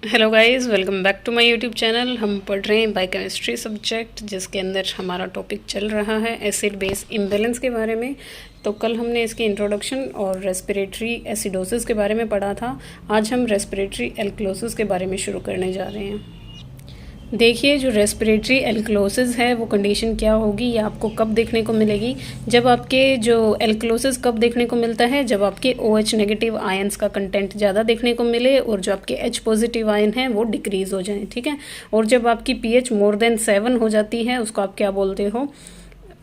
Hello guys, welcome back to my YouTube channel. हम पढ़ रहे हैं बायोकेमिस्ट्री सब्जेक्ट, जिसके अंदर हमारा टॉपिक चल रहा है एसिड बेस इम्बैलेंस के बारे में। तो कल हमने इसके इंट्रोडक्शन और रेस्पिरेटरी एसिडोसिस के बारे में पढ़ा था। आज हम रेस्पिरेटरी एल्कलोसिस के बारे में शुरू करने जा रहे हैं। देखिए, जो रेस्पिरेटरी एल्कलोसिस है वो कंडीशन क्या होगी या आपको कब देखने को मिलेगी। जब आपके जो एल्कलोसिस कब देखने को मिलता है, जब आपके OH नेगेटिव आयंस का कंटेंट ज़्यादा देखने को मिले और जो आपके H पॉजिटिव आयन हैं वो डिक्रीज़ हो जाएं, ठीक है। और जब आपकी pH मोर देन 7 हो जाती है, उसको आप क्या बोलते हो,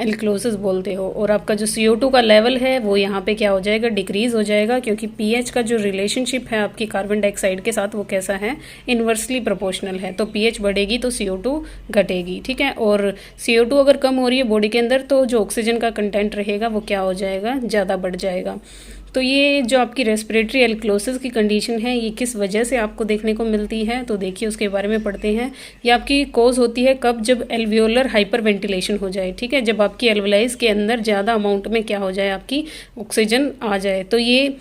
एल्कलोसिस बोलते हो। और आपका जो CO2 का लेवल है वो यहाँ पे क्या हो जाएगा, डिक्रीज़ हो जाएगा, क्योंकि pH का जो रिलेशनशिप है आपकी कार्बन डाइऑक्साइड के साथ वो कैसा है, इन्वर्सली प्रोपोर्शनल है। तो pH बढ़ेगी तो CO2 घटेगी, ठीक है। और CO2 अगर कम हो रही है बॉडी के अंदर तो जो ऑक्सीजन का कंटेंट रहेगा वो क्या हो जाएगा, ज़्यादा बढ़ जाएगा। तो ये जो आपकी रेस्पिरेटरी एल्कलोसिस की कंडीशन है ये किस वजह से आपको देखने को मिलती है, तो देखिए उसके बारे में पढ़ते हैं। ये आपकी कॉज होती है कब, जब एल्वियोलर हाइपर वेंटिलेशन हो जाए, ठीक है। जब आपकी एल्वलाइज के अंदर ज़्यादा अमाउंट में क्या हो जाए, आपकी ऑक्सीजन आ जाए। तो ये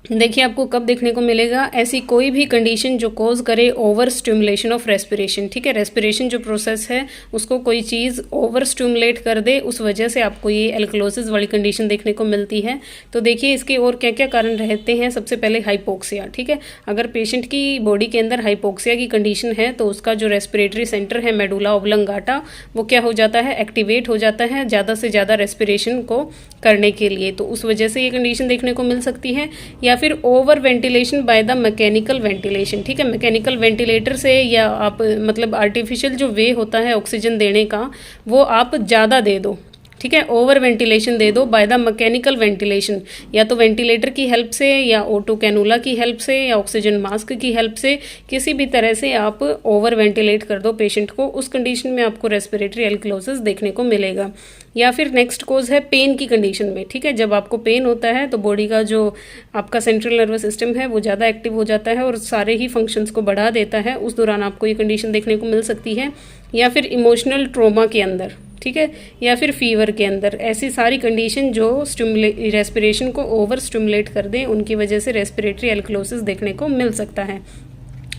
देखिए आपको कब देखने को मिलेगा, ऐसी कोई भी कंडीशन जो कॉज करे ओवर स्टिमुलेशन ऑफ रेस्पिरेशन, ठीक है। रेस्पिरेशन जो प्रोसेस है उसको कोई चीज़ ओवर स्टिमुलेट कर दे, उस वजह से आपको ये एल्कलोसिस वाली कंडीशन देखने को मिलती है। तो देखिए इसके और क्या क्या कारण रहते हैं। सबसे पहले हाइपोक्सिया, ठीक है। अगर पेशेंट की बॉडी के अंदर हाइपोक्सिया की कंडीशन है तो उसका जो रेस्पिरेटरी सेंटर है मेडुला ऑब्लंगाटा वो क्या हो जाता है, एक्टिवेट हो जाता है ज़्यादा से ज़्यादा रेस्पिरेशन को करने के लिए। तो उस वजह से ये कंडीशन देखने को मिल सकती है। या फिर over ventilation by the mechanical ventilation, ठीक है। मैकेनिकल वेंटिलेटर से या आप मतलब आर्टिफिशियल जो वे होता है ऑक्सीजन देने का वो आप ज़्यादा दे दो, ठीक है। ओवर वेंटिलेशन दे दो बाय द मैकेनिकल वेंटिलेशन, या तो वेंटिलेटर की हेल्प से या O2 कैनुला की हेल्प से या ऑक्सीजन मास्क की हेल्प से, किसी भी तरह से आप ओवर वेंटिलेट कर दो पेशेंट को, उस कंडीशन में आपको रेस्पिरेटरी एल्कलोसिस देखने को मिलेगा। या फिर नेक्स्ट कोज है पेन की कंडीशन में, ठीक है। जब आपको पेन होता है तो बॉडी का जो आपका सेंट्रल नर्वस सिस्टम है वो ज़्यादा एक्टिव हो जाता है और सारे ही फंक्शंस को बढ़ा देता है, उस दौरान आपको ये कंडीशन देखने को मिल सकती है। या फिर इमोशनल ट्रॉमा के अंदर, ठीक है, या फिर फीवर के अंदर, ऐसी सारी कंडीशन जो रेस्पिरेशन को ओवर स्टिमुलेट कर दें, उनकी वजह से रेस्पिरेटरी एल्कलोसिस देखने को मिल सकता है।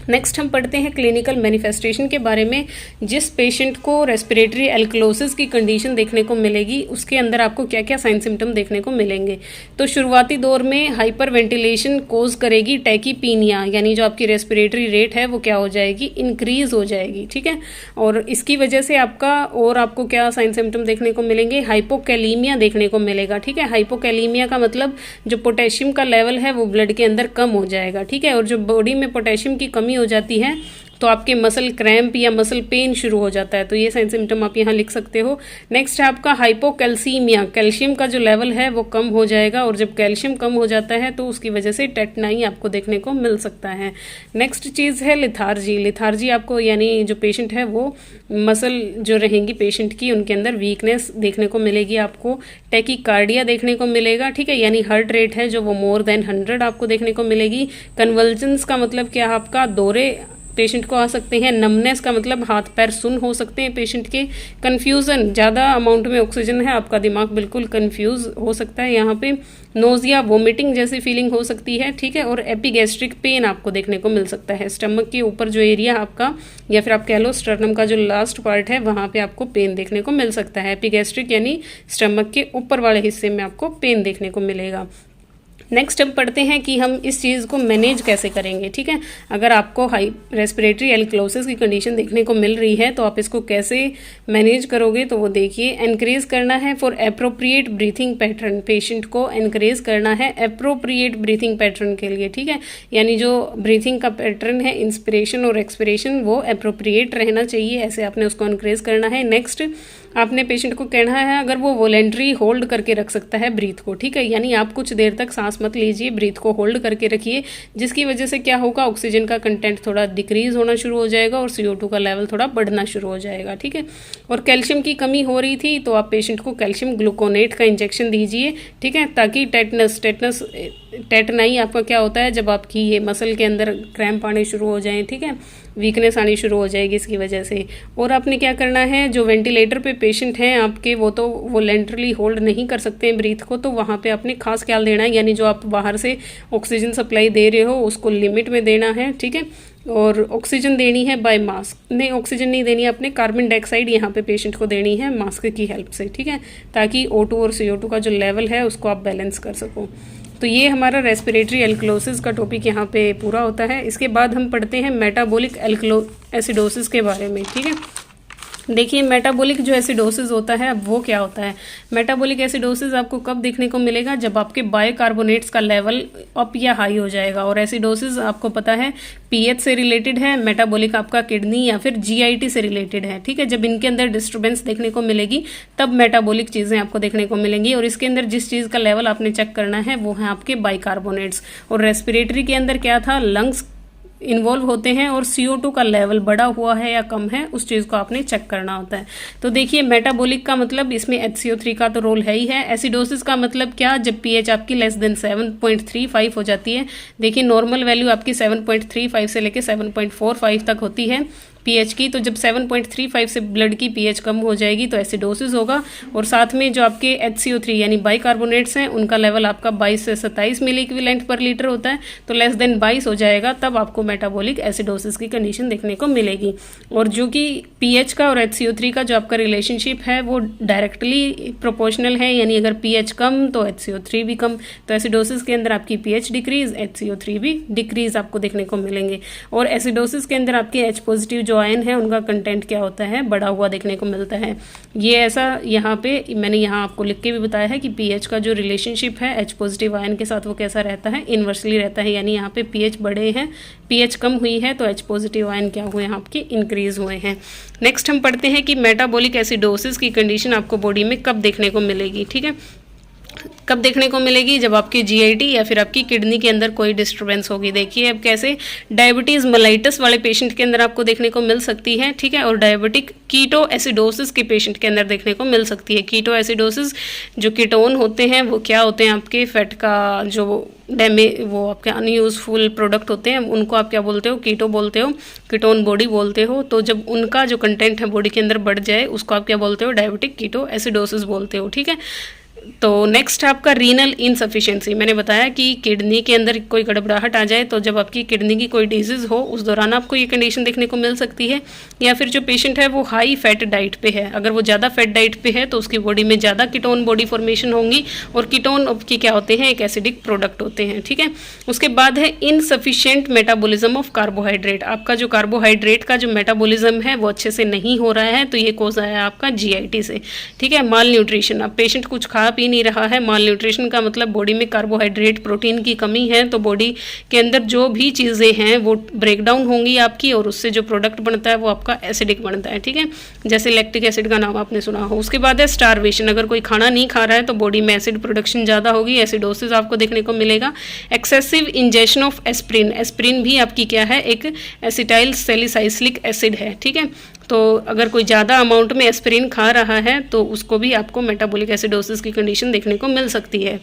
नेक्स्ट हम पढ़ते हैं क्लिनिकल मैनिफेस्टेशन के बारे में। जिस पेशेंट को रेस्पिरेटरी एल्कलोसिस की कंडीशन देखने को मिलेगी उसके अंदर आपको क्या क्या साइन सिम्टम देखने को मिलेंगे। तो शुरुआती दौर में हाइपर वेंटिलेशन कोज करेगी टैकीपीनिया, यानी जो आपकी रेस्पिरेटरी रेट है वो क्या हो जाएगी, इंक्रीज हो जाएगी, ठीक है। और इसकी वजह से आपको क्या साइन सिम्टम देखने को मिलेंगे, हाइपोकैलीमिया देखने को मिलेगा, ठीक है। हाइपोकैलीमिया का मतलब जो पोटेशियम का लेवल है वो ब्लड के अंदर कम हो जाएगा, ठीक है। और जो बॉडी में पोटेशियम की कमी हो जाती है तो आपके मसल क्रैम्प या मसल पेन शुरू हो जाता है। तो ये साइन सिम्टम आप यहाँ लिख सकते हो। नेक्स्ट है आपका हाइपोकैल्सीमिया, कैल्शियम का जो लेवल है वो कम हो जाएगा, और जब कैल्शियम कम हो जाता है तो उसकी वजह से टेटनाई आपको देखने को मिल सकता है। नेक्स्ट चीज़ है लिथार्जी। लिथार्जी आपको यानी जो पेशेंट है वो मसल जो रहेंगी पेशेंट की उनके अंदर वीकनेस देखने को मिलेगी आपको। टैकीकार्डिया देखने को मिलेगा, ठीक है, यानी हार्ट रेट है जो वो मोर देन 100 आपको देखने को मिलेगी। कन्वल्जन्स का मतलब क्या, आपका दौरे पेशेंट को आ सकते हैं। नमनेस का मतलब हाथ पैर सुन हो सकते हैं पेशेंट के। कन्फ्यूज़न, ज़्यादा अमाउंट में ऑक्सीजन है, आपका दिमाग बिल्कुल कन्फ्यूज़ हो सकता है यहाँ पे। नोजिया, वोमिटिंग जैसी फीलिंग हो सकती है, ठीक है। और एपिगैस्ट्रिक पेन आपको देखने को मिल सकता है। स्टमक के ऊपर जो एरिया आपका, या फिर आप कह लो स्टर्नम का जो लास्ट पार्ट है वहाँ पे आपको पेन देखने को मिल सकता है। एपिगैस्ट्रिक यानी स्टमक के ऊपर वाले हिस्से में आपको पेन देखने को मिलेगा। नेक्स्ट अब पढ़ते हैं कि हम इस चीज़ को मैनेज कैसे करेंगे, ठीक है। अगर आपको हाई रेस्पिरेटरी एल्कलोसिस की कंडीशन देखने को मिल रही है तो आप इसको कैसे मैनेज करोगे, तो वो देखिए। एनकरेज करना है for appropriate breathing pattern, patient को एनकरेज करना है अप्रोप्रिएट ब्रीथिंग पैटर्न के लिए, ठीक है। यानी जो ब्रीथिंग का पैटर्न है इंस्पिरेशन और एक्सपिरेशन वो अप्रोप्रिएट रहना चाहिए, ऐसे आपने उसको एनकरेज करना है। नेक्स्ट आपने पेशेंट को कहना है अगर वो वॉलेंट्री होल्ड करके रख सकता है ब्रीथ को, ठीक है, यानी आप कुछ देर तक सांस मत लीजिए, ब्रीथ को होल्ड करके रखिए, जिसकी वजह से क्या होगा, ऑक्सीजन का कंटेंट थोड़ा डिक्रीज होना शुरू हो जाएगा और CO2 का लेवल थोड़ा बढ़ना शुरू हो जाएगा, ठीक है। और कैल्शियम की कमी हो रही थी तो आप पेशेंट को कैल्शियम ग्लूकोनेट का इंजेक्शन दीजिए, ठीक है, ताकि टेटनस टेटनाई आपका क्या होता है, जब आपकी ये मसल के अंदर क्रैम्प आने शुरू हो जाएं, ठीक है, वीकनेस आनी शुरू हो जाएगी इसकी वजह से। और आपने क्या करना है, जो वेंटिलेटर पे पेशेंट हैं आपके, वो तो वॉलेंटरली होल्ड नहीं कर सकते हैं ब्रीथ को, तो वहाँ पे आपने खास ख्याल देना है, यानी जो आप बाहर से ऑक्सीजन सप्लाई दे रहे हो उसको लिमिट में देना है, ठीक है। और ऑक्सीजन देनी है बाय मास्क, नहीं ऑक्सीजन नहीं देनी है, अपने कार्बन डाइऑक्साइड यहाँ पे पेशेंट को देनी है मास्क की हेल्प से, ठीक है, ताकि O2 और CO2 का जो लेवल है उसको आप बैलेंस कर सको। तो ये हमारा रेस्पिरेटरी एल्कलोसिस का टॉपिक यहाँ पे पूरा होता है। इसके बाद हम पढ़ते हैं मेटाबॉलिक एसिडोसिस के बारे में, ठीक है। देखिए मेटाबॉलिक जो एसिडोसिस होता है, अब वो क्या होता है। मेटाबॉलिक एसिडोसिस आपको कब देखने को मिलेगा, जब आपके बायोकार्बोनेट्स का लेवल अप या हाई हो जाएगा। और एसिडोसिस आपको पता है पीएच से रिलेटेड है, मेटाबॉलिक आपका किडनी या फिर जीआईटी से रिलेटेड है, ठीक है। जब इनके अंदर डिस्टर्बेंस देखने को मिलेगी तब मेटाबॉलिक चीज़ें आपको देखने को मिलेंगी। और इसके अंदर जिस चीज़ का लेवल आपने चेक करना है वो है आपके बाइकार्बोनेट्स। और रेस्पिरेटरी के अंदर क्या था, लंग्स इन्वॉल्व होते हैं और CO2 का लेवल बढ़ा हुआ है या कम है, उस चीज़ को आपने चेक करना होता है। तो देखिए मेटाबॉलिक का मतलब इसमें HCO3 का तो रोल है ही है। एसिडोसिस का मतलब क्या, जब पीएच आपकी लेस देन 7.35 हो जाती है। देखिए नॉर्मल वैल्यू आपकी 7.35 से लेके 7.45 तक होती है पीएच की। तो जब 7.35 से ब्लड की पीएच कम हो जाएगी तो एसिडोसिस होगा। और साथ में जो आपके HCO3 यानी बाइकार्बोनेट्स हैं उनका लेवल आपका 22 से 27 मिली इक्विवेलेंट पर लीटर होता है, तो लेस देन 22 हो जाएगा, तब आपको मेटाबॉलिक एसिडोसिस की कंडीशन देखने को मिलेगी। और जो कि पीएच का और HCO3 का जो आपका रिलेशनशिप है वो डायरेक्टली प्रोपोर्शनल है, यानी अगर पीएच कम तो HCO3 भी कम। तो एसिडोसिस के अंदर आपकी पीएच डिक्रीज, HCO3 भी डिक्रीज आपको देखने को मिलेंगे। और एसिडोसिस के अंदर आपके H पॉजिटिव जो आयन है उनका कंटेंट क्या होता है, बढ़ा हुआ देखने को मिलता है। ये ऐसा यहाँ पे मैंने यहाँ आपको लिख के भी बताया है कि पीएच का जो रिलेशनशिप है H पॉजिटिव आयन के साथ वो कैसा रहता है, इन्वर्सली रहता है। यानी यहाँ पे पीएच बढ़े हैं, पीएच कम हुई है तो H पॉजिटिव आयन क्या हुए हैं आपके, इंक्रीज हुए हैं। नेक्स्ट हम पढ़ते हैं कि मेटाबॉलिक एसिडोसिस की कंडीशन आपको बॉडी में कब देखने को मिलेगी, ठीक है। कब देखने को मिलेगी, जब आपकी जीआईटी या फिर आपकी किडनी के अंदर कोई डिस्टर्बेंस होगी। देखिए अब कैसे, डायबिटीज़ मेलाइटस वाले पेशेंट के अंदर आपको देखने को मिल सकती है, ठीक है। और डायबिटिक कीटो एसिडोसिस के पेशेंट के अंदर देखने को मिल सकती है। कीटो एसिडोसिस, जो कीटोन होते हैं वो क्या होते हैं, आपके फैट का जो वो आपके अनयूजफुल प्रोडक्ट होते हैं उनको आप क्या बोलते हो, कीटो बोलते हो, कीटोन बॉडी बोलते हो। तो जब उनका जो कंटेंट है बॉडी के अंदर बढ़ जाए उसको आप क्या बोलते हो, डायबिटिक कीटो एसिडोसिस बोलते हो, ठीक है। तो नेक्स्ट आपका रीनल इनसफिशिएंसी, मैंने बताया कि किडनी के अंदर कोई गड़बड़ाहट आ जाए तो जब आपकी किडनी की कोई डिजीज़ हो उस दौरान आपको ये कंडीशन देखने को मिल सकती है। या फिर जो पेशेंट है वो हाई फैट डाइट पे है, अगर वो ज़्यादा फैट डाइट पे है तो उसकी बॉडी में ज़्यादा कीटोन बॉडी फॉर्मेशन होंगी। और कीटोन की क्या होते हैं, एक एसिडिक प्रोडक्ट होते हैं, ठीक है। उसके बाद है इनसफिशिएंट मेटाबॉलिज्म ऑफ कार्बोहाइड्रेट, आपका जो कार्बोहाइड्रेट का जो मेटाबॉलिज्म है वो अच्छे से नहीं हो रहा है, तो ये कोज आया आपका जीआईटी से, ठीक है। माल न्यूट्रिशन, अब पेशेंट कुछ खा पी नहीं रहा है, माल न्यूट्रिशन का मतलब बॉडी में कार्बोहाइड्रेट प्रोटीन की कमी है, तो बॉडी के अंदर जो भी चीज़ें हैं वो ब्रेक डाउन होंगी आपकी और उससे जो प्रोडक्ट बनता है वो आपका एसिडिक बनता है, ठीक है। जैसे लैक्टिक एसिड का नाम आपने सुना हो। उसके बाद है स्टारवेशन, अगर कोई खाना नहीं खा रहा है तो बॉडी में एसिड प्रोडक्शन ज़्यादा होगी, एसिडोसिस आपको देखने को मिलेगा। Excessive injection of aspirin, aspirin भी आपकी क्या है, एक एसिटाइल सैलिसाइलिक एसिड है, ठीक है। तो अगर कोई ज़्यादा अमाउंट में एस्पिरिन खा रहा है तो उसको भी आपको मेटाबॉलिक एसिडोसिस की कंडीशन देखने को मिल सकती है।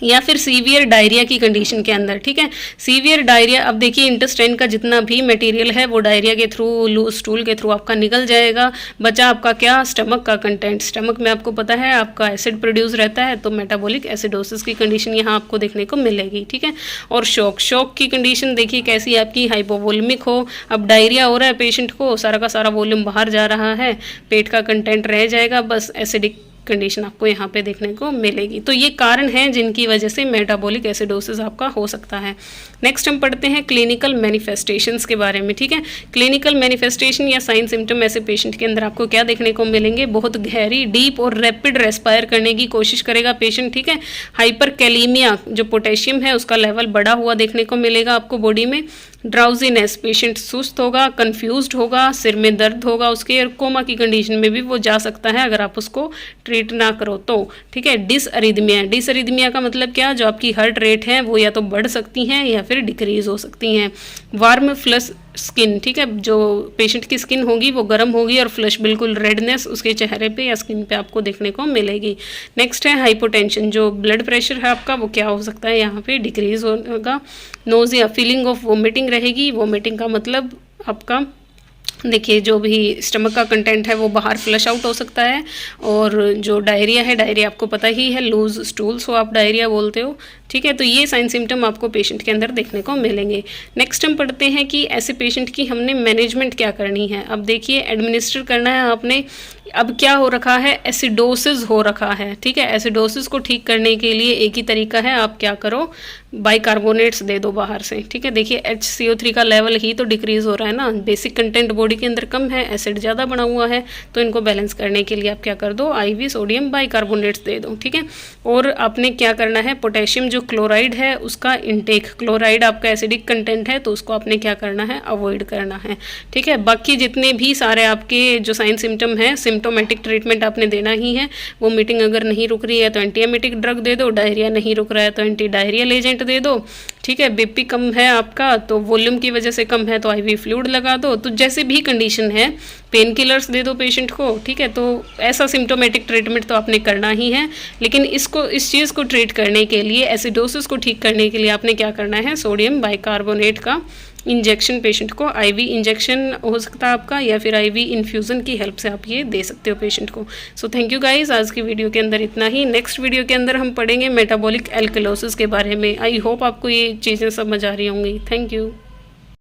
या फिर सीवियर डायरिया की कंडीशन के अंदर, ठीक है। सीवियर डायरिया, अब देखिए इंटेस्टाइन का जितना भी मटेरियल है वो डायरिया के थ्रू, लूज स्टूल के थ्रू आपका निकल जाएगा। बचा आपका क्या, स्टमक का कंटेंट। स्टमक में आपको पता है आपका एसिड प्रोड्यूस रहता है, तो मेटाबॉलिक एसिडोसिस की कंडीशन यहाँ आपको देखने को मिलेगी, ठीक है। और शॉक की कंडीशन देखिए कैसी, आपकी हाइपोवोलेमिक हो, अब डायरिया हो रहा है पेशेंट को, सारा का सारा वॉल्यूम बाहर जा रहा है, पेट का कंटेंट रह जाएगा, बस एसिडिक कंडीशन आपको यहाँ पे देखने को मिलेगी। तो ये कारण हैं जिनकी वजह से मेटाबॉलिक एसिडोसिस आपका हो सकता है। नेक्स्ट हम पढ़ते हैं क्लिनिकल मैनिफेस्टेशंस के बारे में, ठीक है। क्लिनिकल मैनिफेस्टेशन या साइन सिम्टम ऐसे पेशेंट के अंदर आपको क्या देखने को मिलेंगे, बहुत गहरी, डीप और रैपिड रेस्पायर करने की कोशिश करेगा पेशेंट, ठीक है। हाइपरकैलीमिया, जो पोटेशियम है उसका लेवल बढ़ा हुआ देखने को मिलेगा आपको बॉडी में। ड्राउजीनेस, पेशेंट सुस्त होगा, कंफ्यूज्ड होगा, सिर में दर्द होगा उसके, और कोमा की कंडीशन में भी वो जा सकता है अगर आप उसको ट्रीट ना करो तो, ठीक है। डिसअरिदमिया, डिसअरिदमिया का मतलब क्या, जो आपकी हार्ट रेट है वो या तो बढ़ सकती हैं या फिर डिक्रीज हो सकती हैं। वार्म स्किन, ठीक है, जो पेशेंट की स्किन होगी वो गर्म होगी और फ्लश बिल्कुल रेडनेस उसके चेहरे पे या स्किन पे आपको देखने को मिलेगी। नेक्स्ट है हाइपोटेंशन, जो ब्लड प्रेशर है आपका वो क्या हो सकता है, यहाँ पे डिक्रीज होगा। नोज़िया, फीलिंग ऑफ वोमिटिंग रहेगी। वोमिटिंग का मतलब आपका देखिए जो भी स्टमक का कंटेंट है वो बाहर फ्लश आउट हो सकता है। और जो डायरिया है, डायरिया आपको पता ही है, लूज स्टूल्स हो आप डायरिया बोलते हो, ठीक है। तो ये साइन सिम्टम आपको पेशेंट के अंदर देखने को मिलेंगे। नेक्स्ट हम पढ़ते हैं कि ऐसे पेशेंट की हमने मैनेजमेंट क्या करनी है। अब देखिए एडमिनिस्टर करना है आपने। अब क्या हो रखा है, एसिडोसिस हो रखा है, ठीक है। एसिडोसिस को ठीक करने के लिए एक ही तरीका है, आप क्या करो, बाइकार्बोनेट्स दे दो बाहर से, ठीक है। देखिए HCO3 का लेवल ही तो डिक्रीज हो रहा है ना, बेसिक कंटेंट बॉडी के अंदर कम है, एसिड ज़्यादा बना हुआ है, तो इनको बैलेंस करने के लिए आप क्या कर दो, IV सोडियम बाइकार्बोनेट्स दे दो, ठीक है। और आपने क्या करना है, पोटेशियम जो क्लोराइड है उसका इंटेक, क्लोराइड आपका एसिडिक कंटेंट है तो उसको आपने क्या करना है, अवॉइड करना है, ठीक है। बाकी जितने भी सारे आपके जो साइन सिम्टम हैं, सिम्टोमेटिक ट्रीटमेंट आपने देना ही है। वोमिटिंग अगर नहीं रुक रही है तो एंटीएमेटिक ड्रग दे दो, डायरिया नहीं रुक रहा है तो एंटी डायरियल एजेंट दे दो, ठीक है। BP कम है आपका तो वॉल्यूम की वजह से कम है तो IV फ्लूइड लगा दो। तो जैसे भी कंडीशन है पेन किलर्स दे दो पेशेंट को, ठीक है। तो ऐसा सिम्टोमेटिक ट्रीटमेंट तो आपने करना ही है, लेकिन इस चीज़ को ट्रीट करने के लिए, एसिडोसिस को ठीक करने के लिए आपने क्या करना है, सोडियम बाइकार्बोनेट का इंजेक्शन पेशेंट को, IV इंजेक्शन हो सकता है आपका, या फिर IV इन्फ्यूज़न की हेल्प से आप ये दे सकते हो पेशेंट को। सो थैंक यू गाइस, आज की वीडियो के अंदर इतना ही। नेक्स्ट वीडियो के अंदर हम पढ़ेंगे मेटाबॉलिक एल्कलोसिस के बारे में। आई होप आपको ये चीज़ें समझ आ रही होंगी। Thank you.